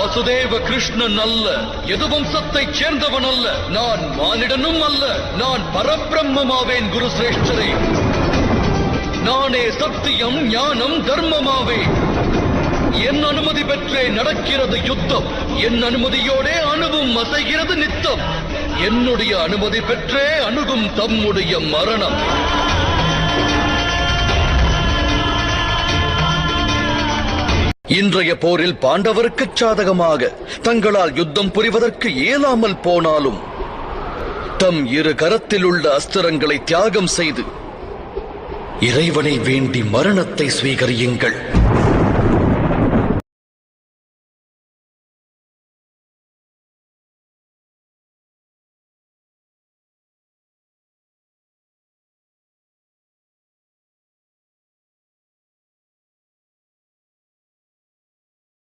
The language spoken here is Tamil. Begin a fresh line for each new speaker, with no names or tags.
வாசுதேவ கிருஷ்ணன் அல்ல, எது வம்சத்தைச் சேர்ந்தவன் அல்ல, நான் மானிடனும் அல்ல, நான் பரபிரம்மமாவேன் குரு சிரேஷ்டரே. நானே சத்தியம், ஞானம், தர்மமாவேன். என் அனுமதி பெற்றே நடக்கிறது யுத்தம். என் அனுமதியோடே அணுவும் அசைகிறது நித்தம். என்னுடைய அனுமதி பெற்றே அணுகும் தம்முடைய மரணம். இன்றைய போரில் பாண்டவருக்கு சாதகமாக தங்களால் யுத்தம் புரிவதற்கு இயலாமல் போனாலும் தம் இரு கரத்தில் உள்ள அஸ்திரங்களை தியாகம் செய்து இறைவனை வேண்டி மரணத்தை ஸ்வீகரியுங்கள்.